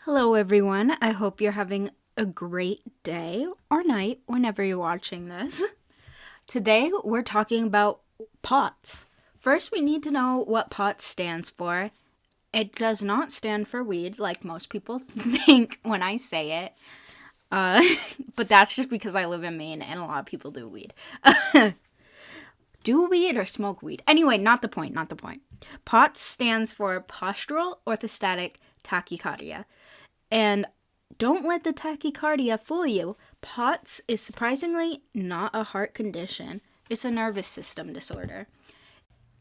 Hello, everyone. I hope you're having a great day or night whenever you're watching this. Today, we're talking about POTS. First, we need to know what POTS stands for. It does not stand for weed, like most people think when I say it. But that's just because I live in Maine and a lot of people do weed. Do weed or smoke weed? Anyway, not the point. POTS stands for postural orthostatic tachycardia. And don't let the tachycardia fool you. POTS is surprisingly not a heart condition. It's a nervous system disorder.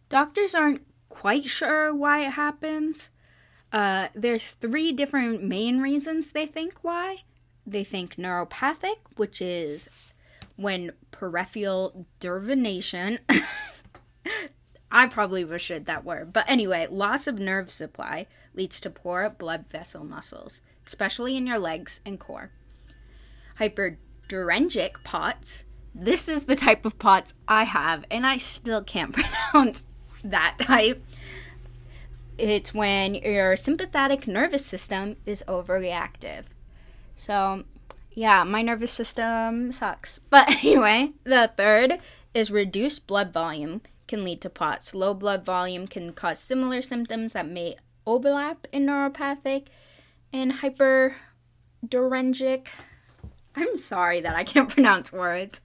Doctors aren't quite sure why it happens. There's three different main reasons they think why. They think neuropathic, which is when peripheral denervation. I probably butchered that word. But anyway, loss of nerve supply leads to poor blood vessel muscles, especially in your legs and core. Hyperdurengic POTS. This is the type of POTS I have, and I still can't pronounce that type. It's when your sympathetic nervous system is overreactive. So, yeah, my nervous system sucks. But anyway, the third is reduced blood volume can lead to POTS. Low blood volume can cause similar symptoms that may overlap in neuropathic and hyperdurengic. I'm sorry that I can't pronounce words.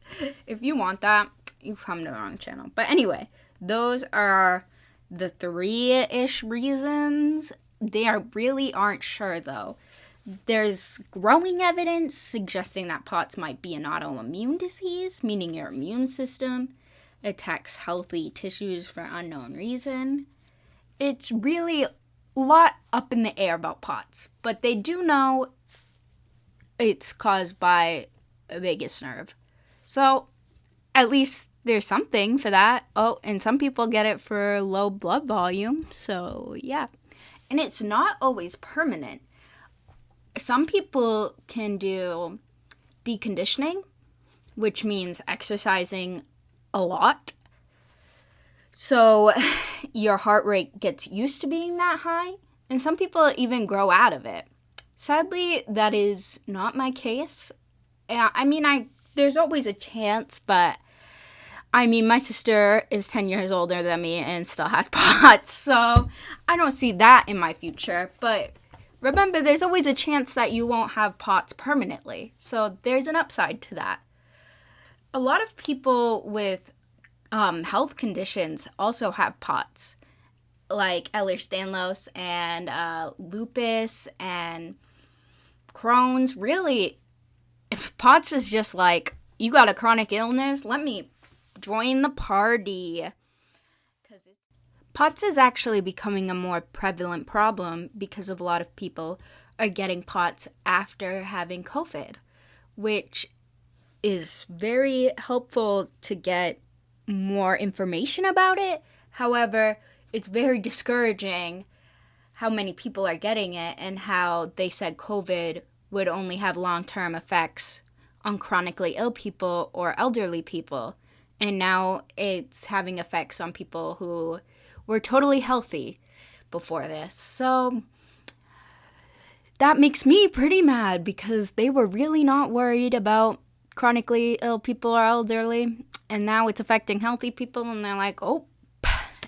If you want that, you've come to the wrong channel. But anyway, those are the three-ish reasons. They really aren't sure, though. There's growing evidence suggesting that POTS might be an autoimmune disease, meaning your immune system attacks healthy tissues for unknown reason. It's really a lot up in the air about POTS, but they do know it's caused by a vagus nerve. So at least there's something for that. Oh, and some people get it for low blood volume, so yeah. And it's not always permanent. Some people can do deconditioning, which means exercising a lot. So your heart rate gets used to being that high, and some people even grow out of it. Sadly, that is not my case. There's always a chance, but my sister is 10 years older than me and still has POTS, so I don't see that in my future. But remember, there's always a chance that you won't have POTS permanently, so there's an upside to that. A lot of people with health conditions also have POTS, like Ehlers-Danlos and lupus and Crohn's. Really, if POTS is just like, you got a chronic illness, let me join the party. POTS is actually becoming a more prevalent problem because of a lot of people are getting POTS after having COVID, which is very helpful to get more information about it. However, it's very discouraging how many people are getting it and how they said COVID would only have long-term effects on chronically ill people or elderly people. And now it's having effects on people who were totally healthy before this. So that makes me pretty mad because they were really not worried about chronically ill people or elderly, and now it's affecting healthy people, and they're like, oh.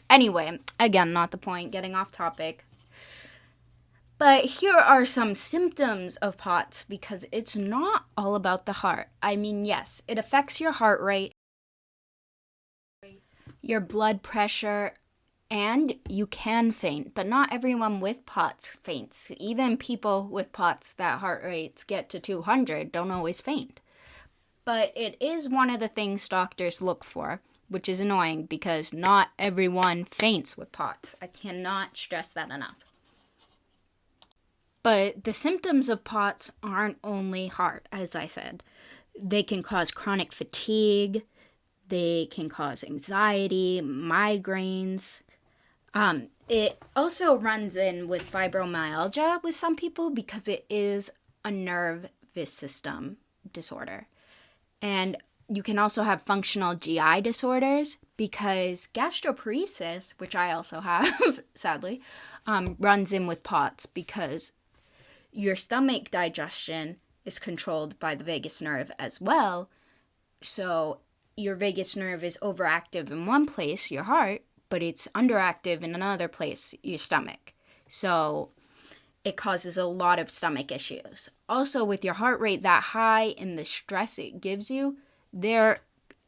Anyway, again, not the point, getting off topic. But here are some symptoms of POTS, because it's not all about the heart. Yes, it affects your heart rate, your blood pressure, and you can faint, but not everyone with POTS faints. Even people with POTS that heart rates get to 200 don't always faint. But it is one of the things doctors look for, which is annoying because not everyone faints with POTS. I cannot stress that enough. But the symptoms of POTS aren't only heart, as I said. They can cause chronic fatigue. They can cause anxiety, migraines. It also runs in with fibromyalgia with some people because it is a nervous system disorder. And you can also have functional GI disorders because gastroparesis, which I also have, sadly, runs in with POTS because your stomach digestion is controlled by the vagus nerve as well. So your vagus nerve is overactive in one place, your heart, but it's underactive in another place, your stomach. So it causes a lot of stomach issues. Also, with your heart rate that high and the stress it gives you, there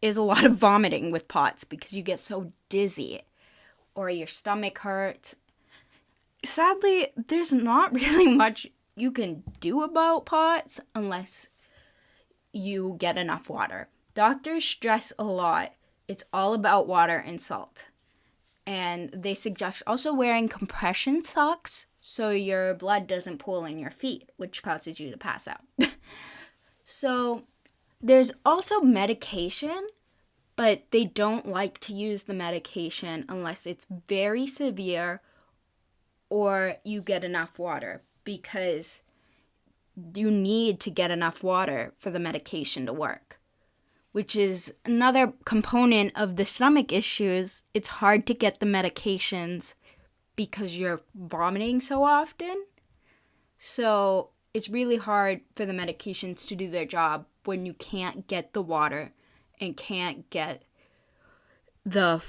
is a lot of vomiting with POTS because you get so dizzy or your stomach hurts. Sadly, there's not really much you can do about POTS unless you get enough water. Doctors stress a lot. It's all about water and salt. And they suggest also wearing compression socks so your blood doesn't pool in your feet, which causes you to pass out. So there's also medication, but they don't like to use the medication unless it's very severe or you get enough water, because you need to get enough water for the medication to work, which is another component of the stomach issues. It's hard to get the medications because you're vomiting so often. So it's really hard for the medications to do their job when you can't get the water and can't get the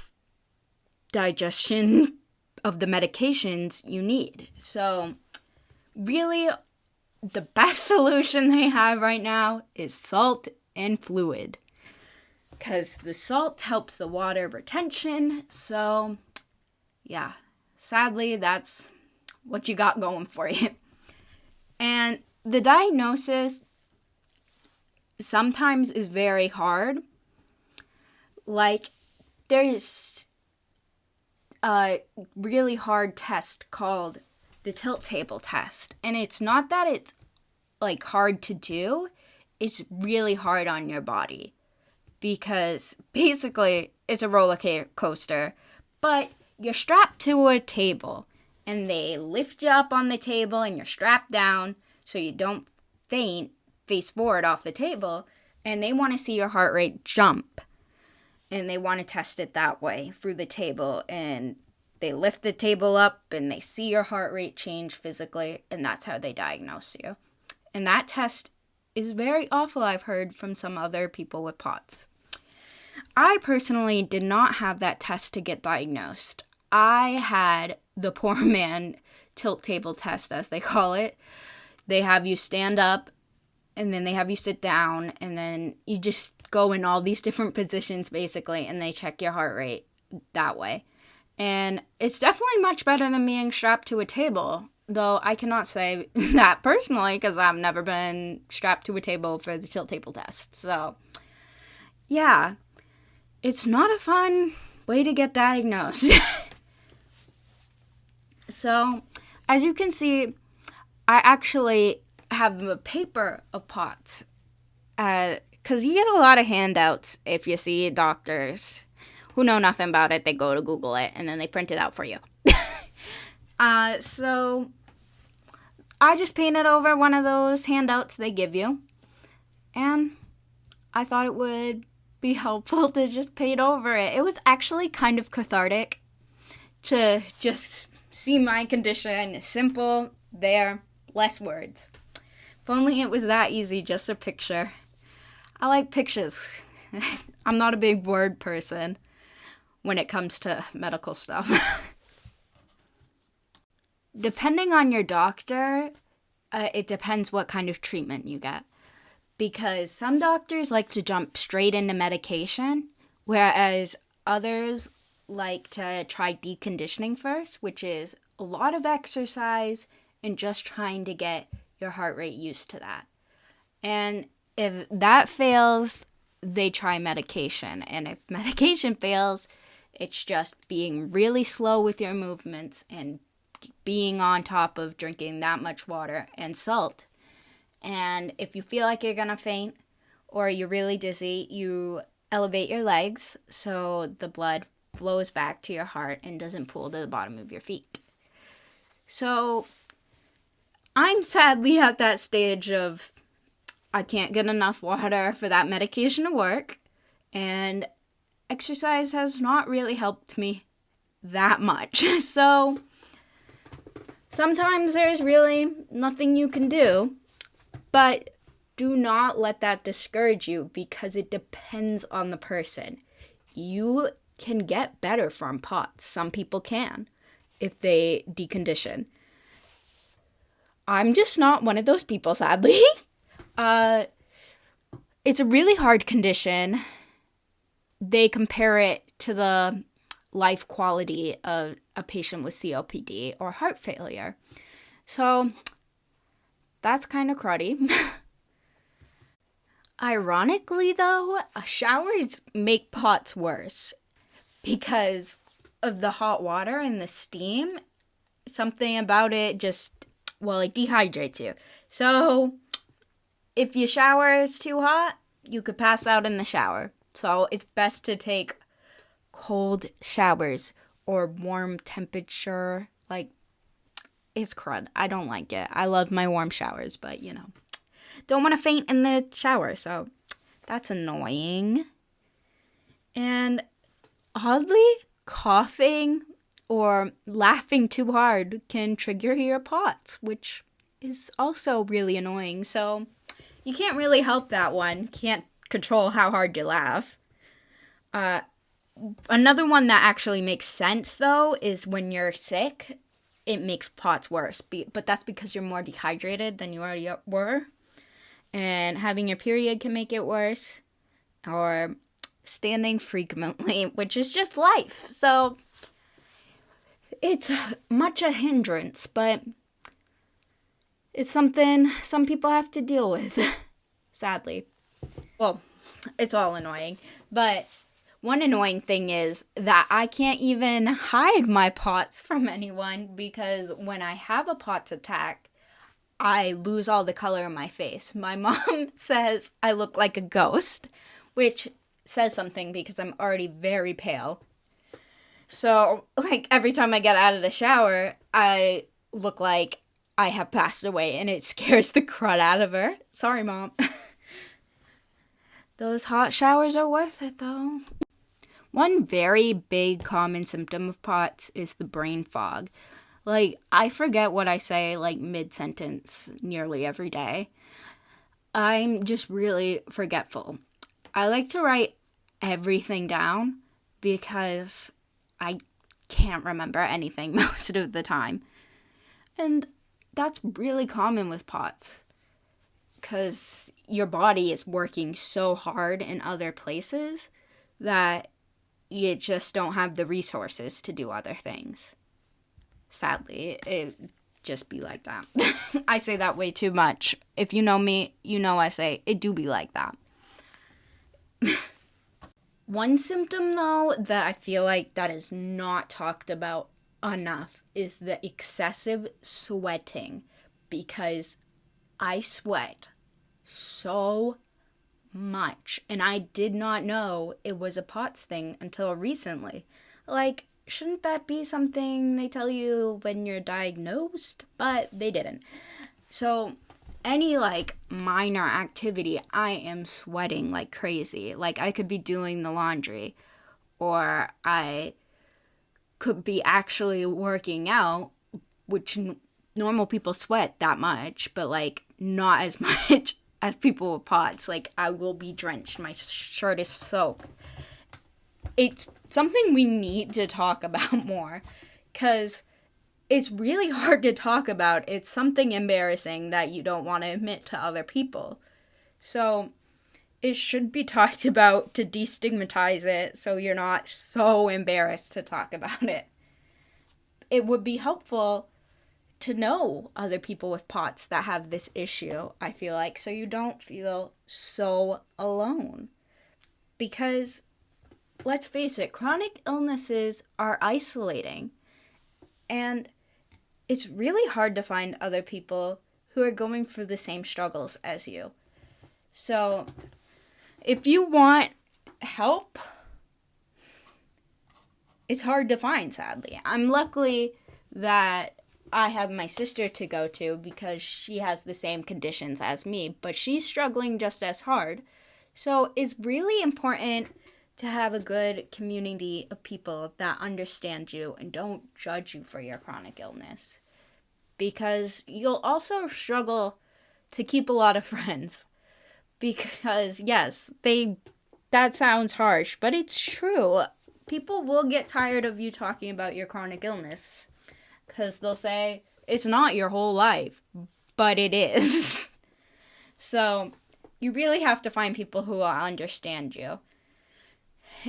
digestion of the medications you need. So really, the best solution they have right now is salt and fluid, because the salt helps the water retention. So yeah, sadly, that's what you got going for you. And the diagnosis sometimes is very hard. Like, there's a really hard test called the tilt table test. And it's not that it's like hard to do, it's really hard on your body. Because basically it's a roller coaster, but you're strapped to a table and they lift you up on the table and you're strapped down so you don't faint face forward off the table, and they want to see your heart rate jump. And they want to test it that way through the table, and they lift the table up and they see your heart rate change physically, and that's how they diagnose you. And that test is very awful, I've heard from some other people with POTS. I personally did not have that test to get diagnosed. I had the poor man tilt table test, as they call it. They have you stand up, and then they have you sit down, and then you just go in all these different positions, basically, and they check your heart rate that way. And it's definitely much better than being strapped to a table, though I cannot say that personally because I've never been strapped to a table for the tilt table test. So, yeah, it's not a fun way to get diagnosed. So, as you can see, I actually have a paper of POTS, because you get a lot of handouts if you see doctors who know nothing about it. They go to Google it, and then they print it out for you. So I just painted over one of those handouts they give you, and I thought it would be helpful to just paint over it. It was actually kind of cathartic to just see my condition. Simple, there, less words. If only it was that easy, just a picture. I like pictures. I'm not a big word person when it comes to medical stuff. Depending on your doctor, it depends what kind of treatment you get. Because some doctors like to jump straight into medication, whereas others like to try deconditioning first, which is a lot of exercise and just trying to get your heart rate used to that. And if that fails, they try medication. And if medication fails, it's just being really slow with your movements and being on top of drinking that much water and salt. And if you feel like you're gonna faint or you're really dizzy, you elevate your legs so the blood flows back to your heart and doesn't pool to the bottom of your feet. So I'm sadly at that stage of I can't get enough water for that medication to work, and exercise has not really helped me that much. So Sometimes there's really nothing you can do, but do not let that discourage you because it depends on the person. You can get better from POTS. Some people can if they decondition. I'm just not one of those people, sadly. It's a really hard condition. They compare it to the life quality of a patient with COPD or heart failure. So that's kind of cruddy. Ironically, though, showers make POTS worse because of the hot water and the steam. Something about it just, well, it dehydrates you. So if your shower is too hot, you could pass out in the shower. So it's best to take cold showers or warm temperature. Like, it's crud. I don't like it. I love my warm showers, but don't want to faint in the shower, so that's annoying. And oddly, coughing or laughing too hard can trigger your POTS, which is also really annoying. So you can't really help that one. Can't control how hard you laugh. Another one that actually makes sense, though, is when you're sick, it makes POTS worse. But that's because you're more dehydrated than you already were. And having your period can make it worse. Or standing frequently, which is just life. So it's much a hindrance, but it's something some people have to deal with, sadly. Well, it's all annoying, but one annoying thing is that I can't even hide my POTS from anyone because when I have a POTS attack, I lose all the color in my face. My mom says I look like a ghost, which says something because I'm already very pale. So, every time I get out of the shower, I look like I have passed away, and it scares the crud out of her. Sorry, Mom. Those hot showers are worth it, though. One very big common symptom of POTS is the brain fog. I forget what I say, mid-sentence nearly every day. I'm just really forgetful. I like to write everything down because I can't remember anything most of the time. And that's really common with POTS because your body is working so hard in other places that you just don't have the resources to do other things. Sadly, it just be like that. I say that way too much. If you know me, you know I say it do be like that. One symptom, though, that I feel like that is not talked about enough is the excessive sweating, because I sweat so much, and I did not know it was a POTS thing until recently. Shouldn't that be something they tell you when you're diagnosed? But they didn't. So any minor activity, I am sweating like crazy. I could be doing the laundry, or I could be actually working out, which normal people sweat that much, but not as much as people with POTS. I will be drenched. My shirt is soaked. It's something we need to talk about more because it's really hard to talk about. It's something embarrassing that you don't want to admit to other people. So it should be talked about to destigmatize it so you're not so embarrassed to talk about it. It would be helpful to know other people with POTS that have this issue, I feel like, so you don't feel so alone. Because let's face it, chronic illnesses are isolating. And it's really hard to find other people who are going through the same struggles as you. So if you want help, it's hard to find, sadly. I'm lucky that I have my sister to go to because she has the same conditions as me, but she's struggling just as hard. So it's really important to have a good community of people that understand you and don't judge you for your chronic illness. because you'll also struggle to keep a lot of friends. Because, yes, that sounds harsh, but it's true. People will get tired of you talking about your chronic illness because they'll say, it's not your whole life, but it is. So, you really have to find people who will understand you.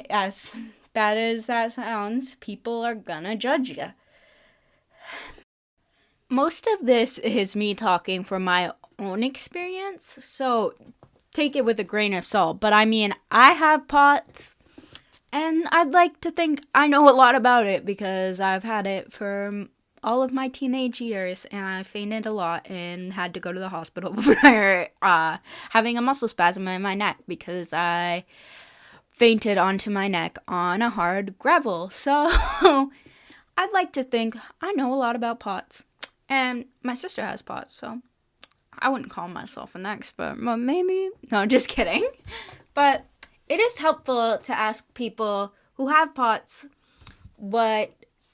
As bad as that sounds, people are gonna judge you. Most of this is me talking from my own experience, so take it with a grain of salt. But I mean, I have POTS, and I'd like to think I know a lot about it because I've had it for all of my teenage years, and I fainted a lot and had to go to the hospital for having a muscle spasm in my neck because I fainted onto my neck on a hard gravel. So I'd like to think I know a lot about POTS. And my sister has POTS, so I wouldn't call myself an expert, but maybe. No, just kidding. But it is helpful to ask people who have POTS what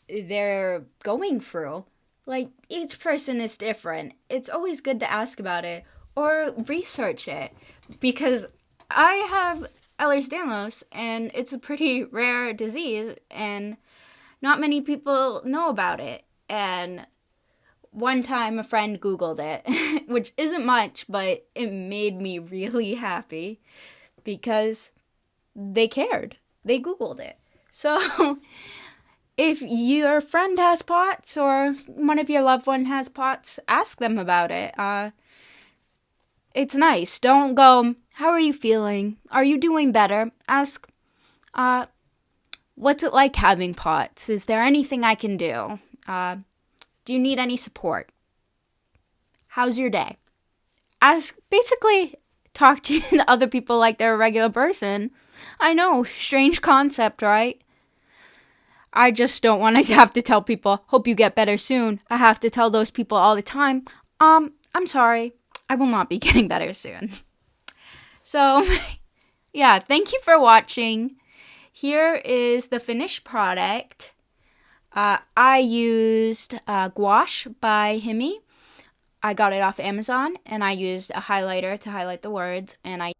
they're going through. Like, each person is different. It's always good to ask about it or research it because I have Ehlers-Danlos, and it's a pretty rare disease, and not many people know about it. And one time a friend Googled it, which isn't much, but it made me really happy because they cared. They Googled it. So if your friend has POTS or one of your loved one has POTS, ask them about it. It's nice. Don't go, how are you feeling? Are you doing better? Ask, what's it like having POTS? Is there anything I can do? Do you need any support? How's your day? Basically, talk to the other people like they're a regular person. I know, strange concept, right? I just don't want to have to tell people, hope you get better soon. I have to tell those people all the time, I'm sorry, I will not be getting better soon. So, yeah, thank you for watching. Here is the finished product. I used gouache by Himi. I got it off Amazon, and I used a highlighter to highlight the words, and I